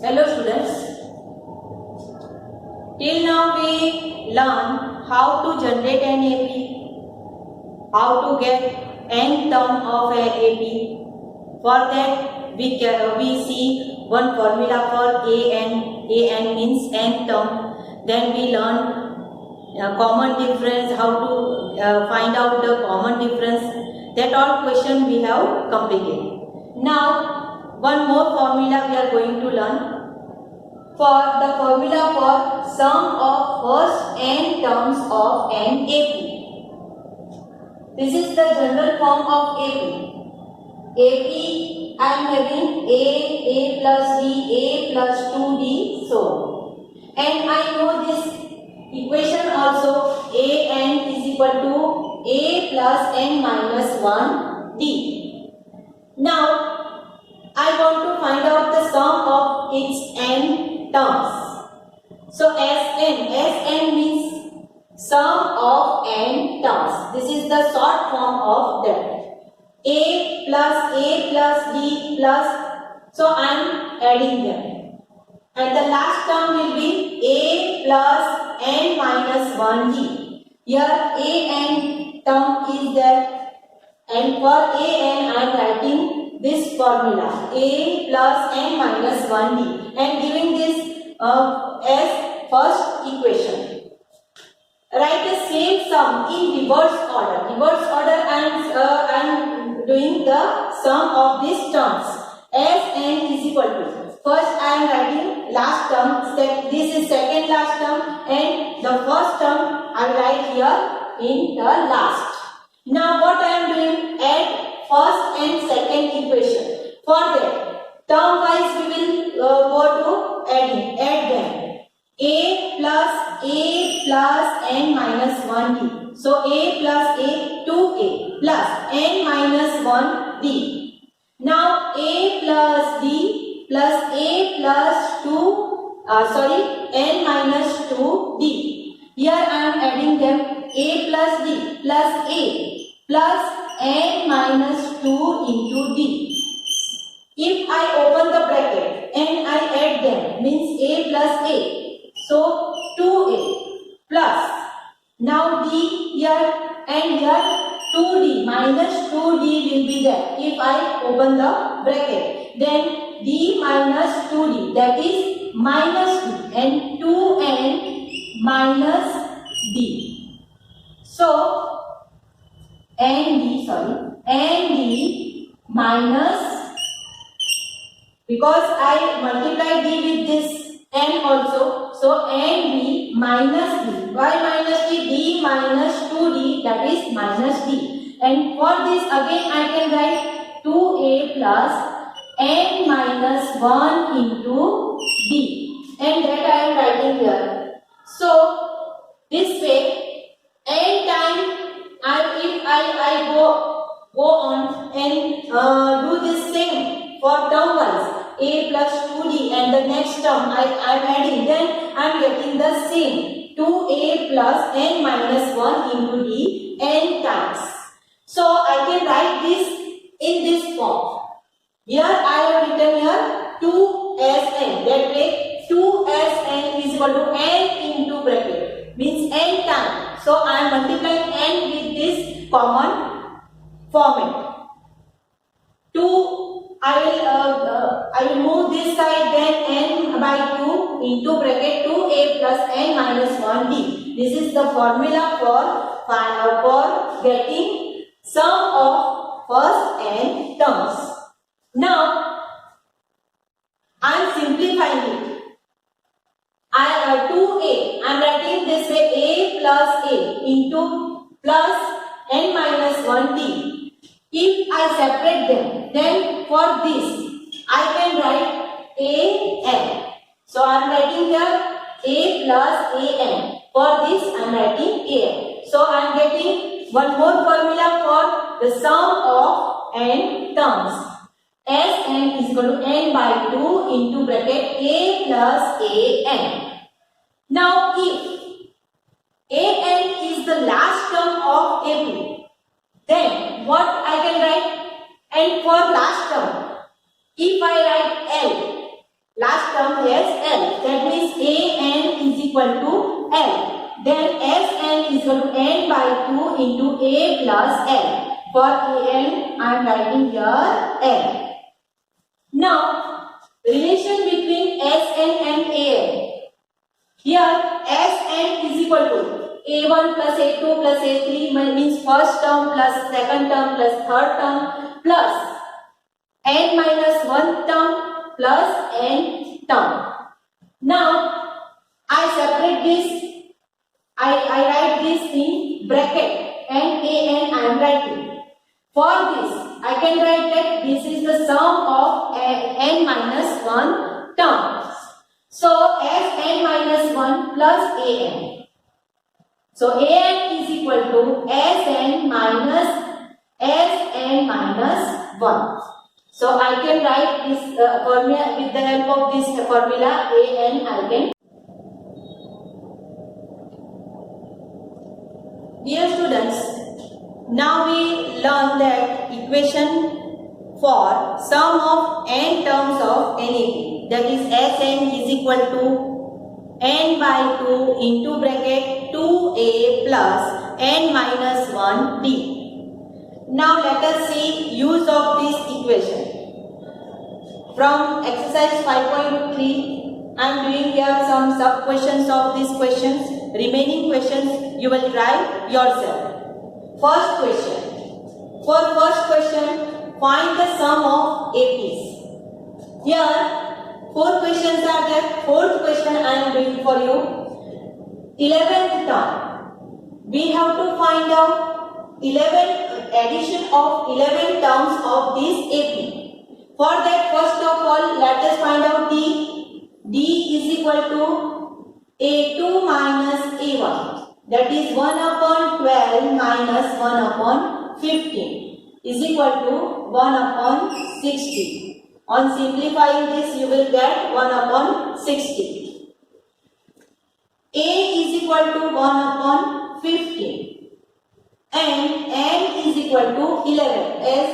Hello students, till now we learn how to generate an AP, how to get n term of a AP. For that we see one formula for an means n term. Then we learn common difference, how to find out the common difference. That all question we have completed. Now one more formula we are going to learn. For the formula for sum of first n terms of an AP. This is the general form of AP. AP I am having A plus D, A plus 2D, so. And I know this equation also, AN is equal to A plus n minus 1D. Now, I want to find out the sum of its n terms. So Sn means sum of n terms. This is the short form of that. A plus D plus, so I am adding them. And the last term will be A plus n minus 1D. Here an term is there, and for an I am writing this formula, A plus n minus 1D, and giving this as first equation. Write the same sum in reverse order. Reverse order I am doing the sum of these terms. Sn is equal to, first I am writing last term, this is second last term, and the first term I write here in the last. Now what I am doing, add first and second equation. For that, term wise we will go to add them. A plus n minus 1D. So A plus A, 2A plus n minus 1D. Now A plus D plus A plus n minus 2D. Here I am adding them, A plus D plus A plus n minus 2 into D. If I open the bracket and I add them, means A plus A. So 2A plus, now D here and here 2D minus 2D will be there. If I open the bracket, then D minus 2D, that is minus D, and 2n minus D. So ND minus, because I multiply D with this n also, so ND minus D. Why minus D? D minus 2D, that is minus D. And for this again I can write 2A plus n minus 1 into D. And that I am writing here. So this way, n time if I go on and do this same for term wise, A plus 2D, and the next term I am adding, then I am getting the same 2A plus n minus 1 into D n times. So I can write this in this form. Here I have written here 2Sn, that way 2Sn is equal to n into bracket, means n times. So I am multiplying n with this common format. 2 I will move this side, then n by 2 into bracket 2A plus n minus 1D. This is the formula for getting sum of first n terms. Now I am simplifying it. 2A, I am writing this way, A plus A into plus n minus 1D. If I separate them, then for this I can write AN. So I am writing here A plus AN. For this I am writing AN. So I am getting one more formula for the sum of n terms. Sn is equal to n by 2 into bracket A plus AN. Now if AN is the last term of AP, then what I can write? And for last term, if I write L, last term as L. That means AN is equal to L. Then Sn is equal to n by 2 into A plus L. For An, I am writing here L. Now, relation between Sn and An. Here, Sn is equal to A1 plus A2 plus A3 means first term plus second term plus third term plus n minus 1 term plus n term. Now, I separate this. I write this in bracket and An I am writing. For this, I can write that this is the sum of n minus 1 terms. So, Sn minus 1 plus An. So, An is equal to Sn minus 1. So, I can write this formula with the help of this formula An I can. Dear students, now we learn that equation for sum of n terms of NAP, that is Sn is equal to n by 2 into bracket 2a plus n minus 1 d. Now let us see use of this equation. From exercise 5.3, I am doing here some sub questions of these questions. Remaining questions you will try yourself. First question. For first question, find the sum of APs. Here, 4 questions are there. Fourth question I am doing for you. 11th term. We have to find out addition of 11 terms of this AP. For that, first of all, let us find out D. D is equal to A2 minus A1. That is 1 upon 12 minus 1 upon 15 is equal to 1 upon 60. On simplifying this, you will get 1 upon 60. A is equal to 1 upon 15. And N is equal to 11. As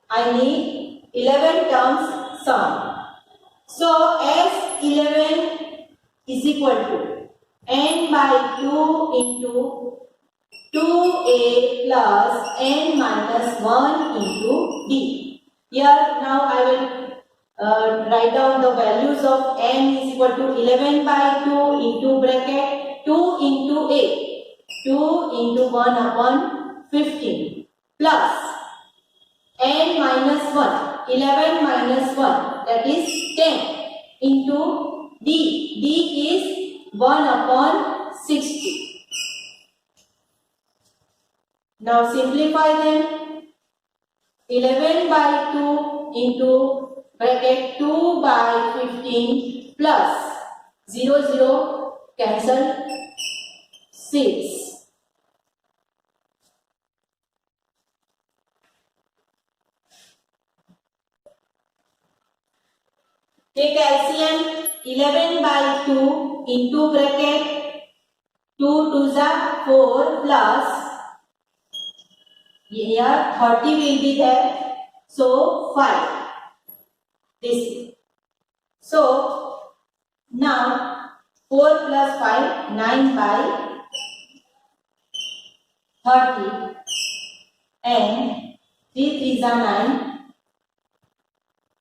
I need 11 terms sum. So, S11 is equal to n by 2 into 2a plus n minus 1 into d. Here now I will write down the values of n is equal to 11 by 2 into bracket 2 into a. 2 into 1 upon 15 plus n minus 1. 11 minus 1, that is 10 into d. D is 1 upon 60. Now simplify them. 11 by 2 into bracket 2 by 15 plus 0, 0 cancel 6. Take LCM. 11 by 2 into bracket 2 2 are 4 plus here 30 will be there. So 5. This. So now 4 plus 5 9 by 30 and 3 3 are 9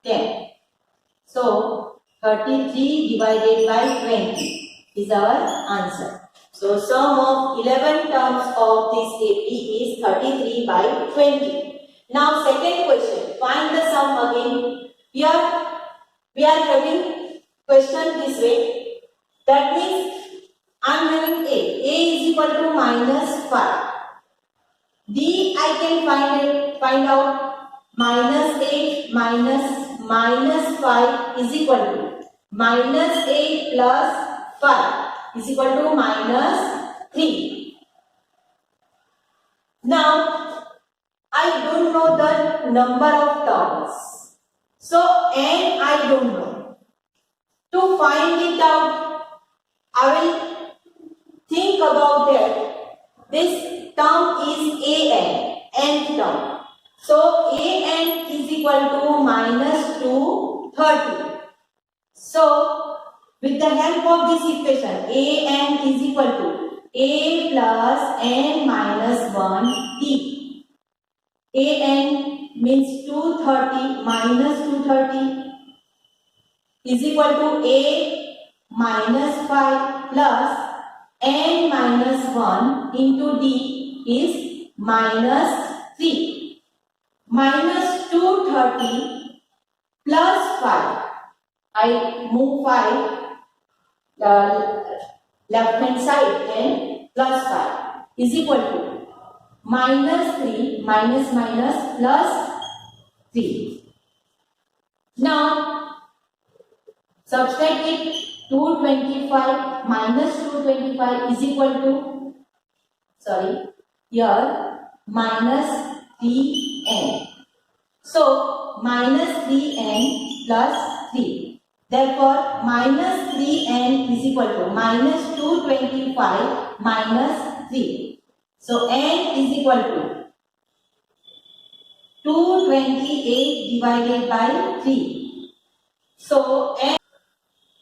10. So, 33 divided by 20 is our answer. So, sum of 11 terms of this AP is 33 by 20. Now, second question. Find the sum again. Here, we are having question this way. That means, I am having A. A is equal to minus 5. D, I can find out minus 8 minus 5 is equal to minus 8 plus 5 is equal to minus 3. Now, I don't know the number of terms. So, n I don't know. To find it out, I will think about that. This term is an, nth term. So, an is equal to minus 230. So, with the help of this equation, an is equal to a plus n minus 1 d. An means 230 minus 230 is equal to a minus 5 plus n minus 1 into d is minus 3. Minus 230 plus 5. I move 5 left hand side and plus 5 is equal to minus 3 minus minus plus 3. Now subtract it. 225 minus 225 is equal to, here minus 3n. So minus 3n plus 3. Therefore minus 3n is equal to minus 225 minus 3. So n is equal to 228 divided by 3. So n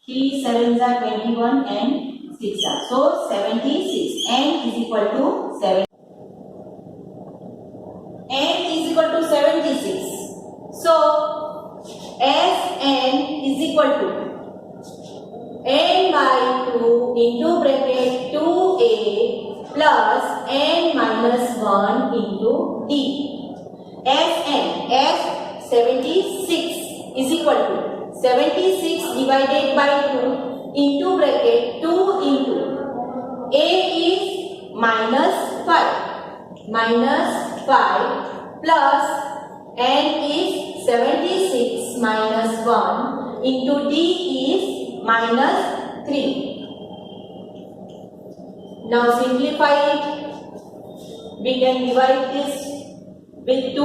3 sevens are 21 and 6 are. So 76. N is equal to 7. N is equal to 76. So Sn is equal to n by 2 into bracket 2a plus n minus 1 into d. Sn S 76 is equal to 76 divided by 2 into bracket 2 into a is minus 5 plus n is 76 minus 1 into d is minus 3. Now simplify it. We can divide this with 2.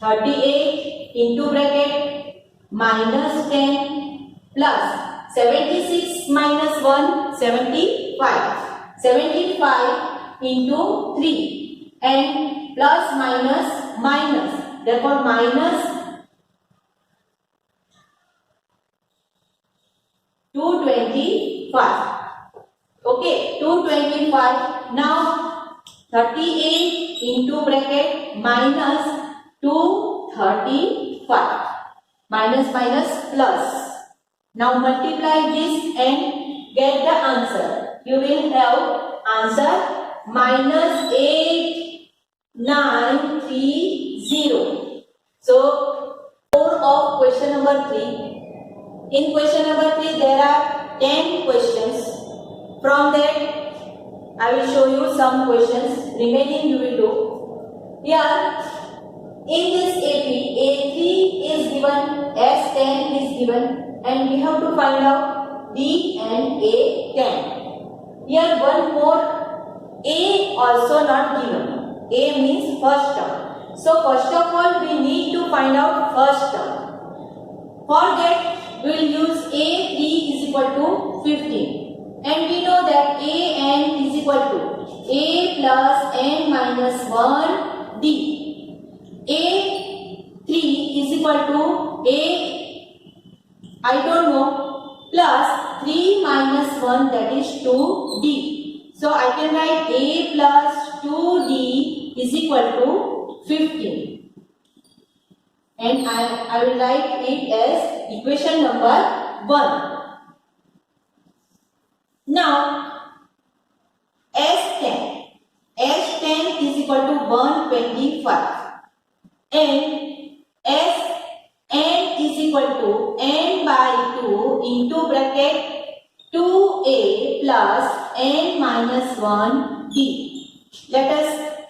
38 into bracket minus 10 plus 76 minus 1 75. 75 into 3 and plus minus minus. Therefore minus 225. Okay, 225. Now 38 into bracket minus 235. Minus minus plus. Now multiply this and get the answer. You will have answer minus 8930. So 4 of question number 3. In question number 3 there are 10 questions. From that I will show you some questions. Remaining you will do. Here in this AP, A3 is given, S10 is given, and we have to find out D and A10. Here one more A also not given. A means first term. So first of all we need to find out first term. For that we will use A3 is equal to 15. And we know that AN is equal to A plus N minus 1 D. A3 is equal to A, I don't know, plus 3 minus 1 that is 2D. So I can write A plus 2D is equal to 15. And I will write it as equation number 1. Now S10 is equal to 125. And Sn is equal to n by 2 into bracket 2a plus n minus 1 d. Let us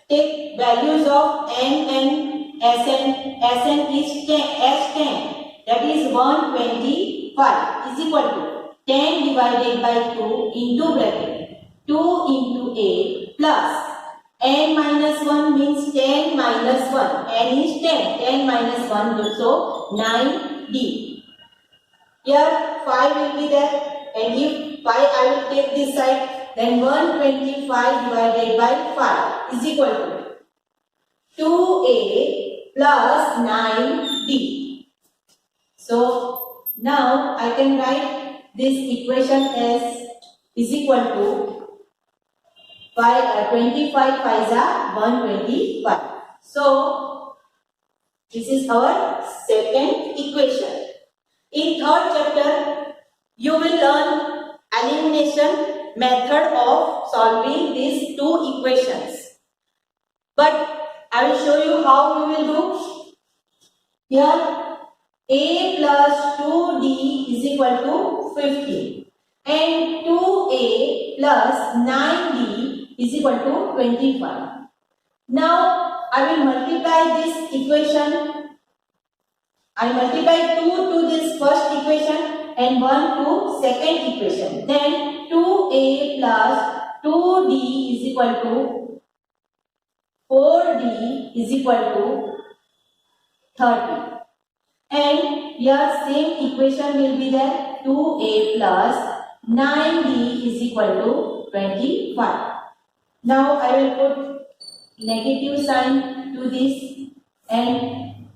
take values of n and Sn. Sn is 10, S10 that is 125 is equal to 10 divided by 2 into bracket 2 into a plus n minus 1 means 10 minus 1. N is 10. 10 minus 1 so 9d. Here 5 will be there. And if 5 I will take this side, then 125 divided by 5 is equal to 2a plus 9d. So now I can write this equation as is equal to 25 5s are 125. So this is our second equation. In third chapter, you will learn elimination method of solving these two equations. But I will show you how we will do. Here a plus 2d is equal to 15 and 2a plus 9d is equal to 25. Now I will multiply this equation. I multiply 2 to this first equation and 1 to second equation. Then 2a plus 2d is equal to 4d is equal to 30. And here same equation will be there. 2a plus 9d is equal to 25. Now I will put negative sign to this and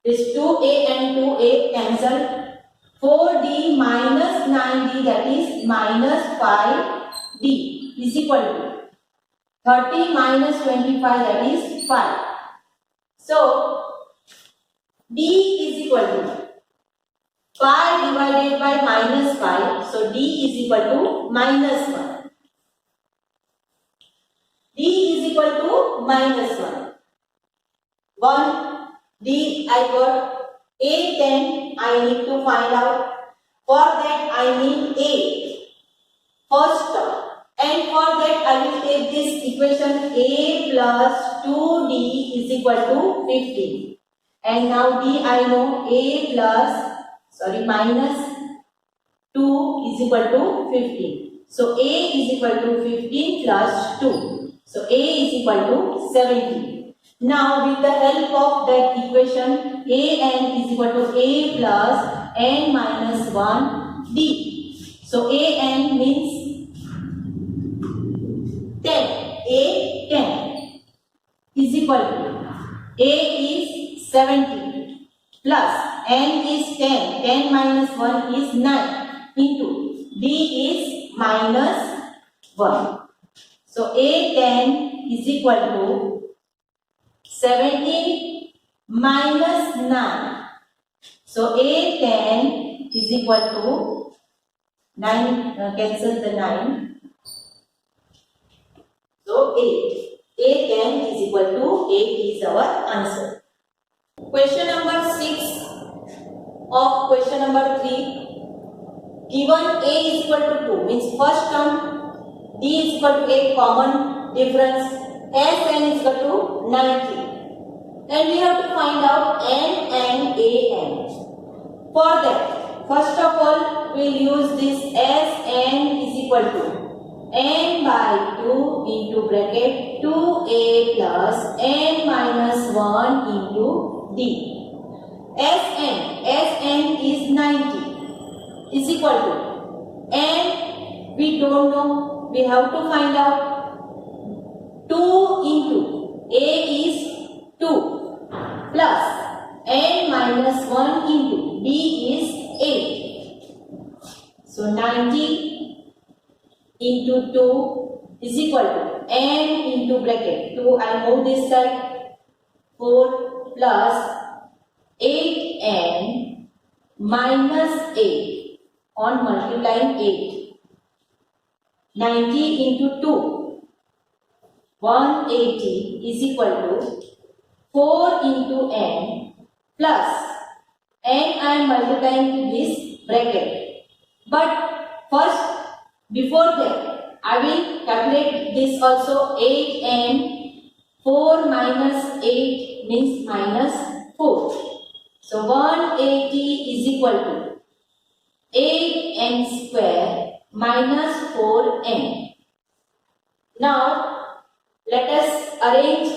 this 2a and 2a cancel. 4d minus 9d, that is minus 5d, is equal to 30 minus 25, that is 5. So d is equal to 5 divided by minus 5. So d is equal to minus 1. D is equal to minus 1. 1 d I got. A 10 I need to find out. For that I need a first term. And for that I will take this equation a plus 2d is equal to 15. And now d I know a plus minus 2 is equal to 15. So a is equal to 15 plus 2. So a is equal to 17. Now with the help of that equation a n is equal to a plus n minus 1 d. So a n means 10. A 10 is equal to a is 70 plus n is 10. 10 minus 1 is 9 into d is minus 1. So a 10 is equal to 17 minus 9. So a 10 is equal to 9, cancel the 9. So 8. A 10 is equal to 8 is our answer. Question number 6 of question number 3. Given a is equal to 2 means first term d is equal to 8 common difference. Sn is equal to 90. And we have to find out n and an. For that, first of all, we will use this Sn is equal to n by 2 into bracket 2a plus n minus 1 into d. Sn is 90 is equal to n we don't know. We have to find out 2 into a is 2 plus n minus 1 into b is 8. So 90 into 2 is equal to n into bracket 2. I move this side. 4 plus 8n minus 8 on multiplying 8. 90 into 2. 180 is equal to 4 into n plus n I am multiplying to this bracket. But first, before that, I will calculate this also. 8n, 4 minus 8 means minus 4. So 180 is equal to 8n square minus 4n. Now let us arrange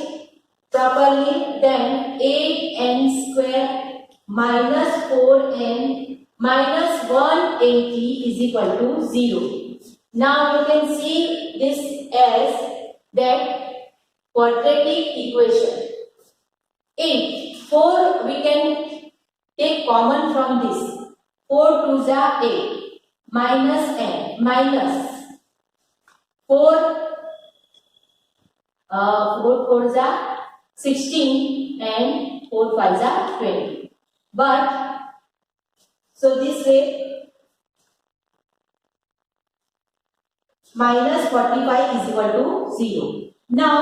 properly. Then 8n square minus 4n minus 180 is equal to 0. Now you can see this as that quadratic equation. 8. 4 we can take common from this. 4 2s are 8 minus n minus 4 4 4s are 16 and 4 5s are 20. But so this way minus 45 is equal to 0. Now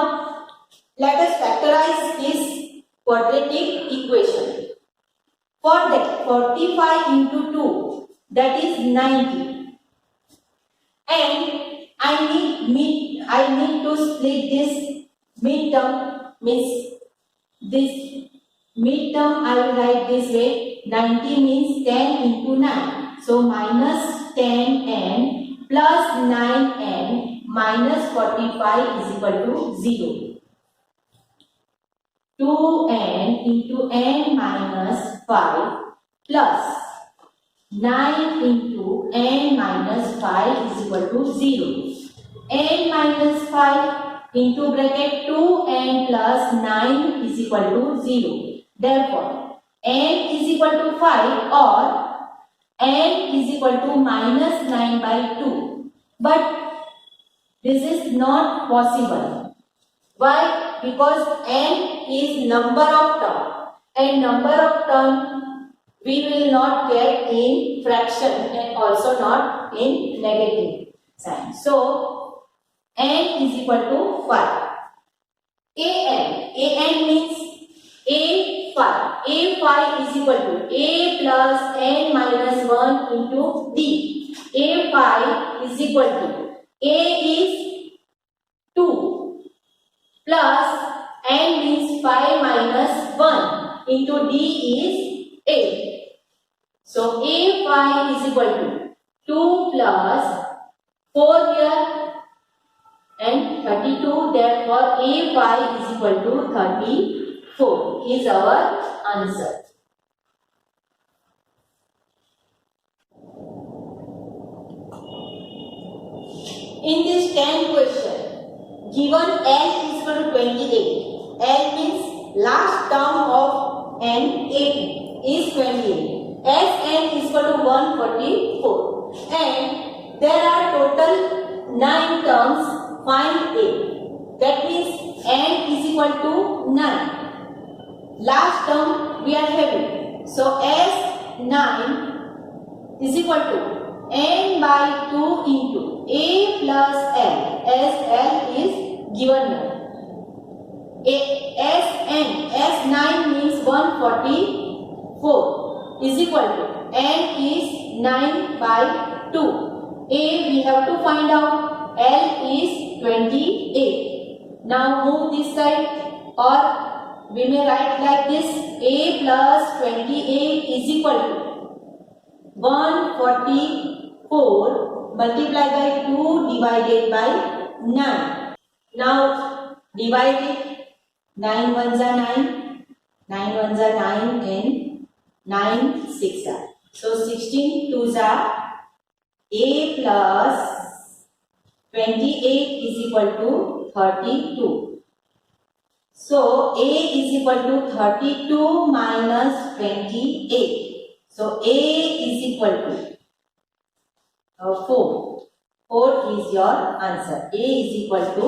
let us factorize this quadratic equation. For that 45 into 2, that is 90. And I need to split this midterm, means this midterm I will write this way. 90 means 10 into 9. So minus 10n plus 9n minus 45 is equal to 0. 2n into n minus 5 plus 9 into n minus 5 is equal to 0. n minus 5 into bracket 2n plus 9 is equal to 0. Therefore, n is equal to 5 or n is equal to minus 9 by 2. But this is not possible. Why? Because n is number of term, and number of term we will not get in fraction and also not in negative sign. So n is equal to 5. an means a5. a5 is equal to a plus n minus 1 into d. a5 is equal to a is 2 plus n means 5 minus 1 into d is 8. So a5 is equal to 2 plus 4 here and 32. Therefore a5 is equal to 34 is our answer. In this 10 question, given L is equal to 28. L means last term of n, 8 is 28. Sn is equal to 144. And there are total 9 terms. Find A. That means n is equal to 9. Last term we are having. So S9 is equal to n by 2 into a plus l, as l is given here. S9 means 144 is equal to n is 9 by 2. A we have to find out, L is 28. Now move this side, or we may write like this: a plus 28 is equal to 144 multiplied by 2 divided by 9. Now divide it. 9 ones are 9, 9 ones are 9 and 9 6 are. So 16 twos are a plus 28 is equal to 32. So a is equal to 32 minus 28. So a is equal to 4. 4 is your answer. A is equal to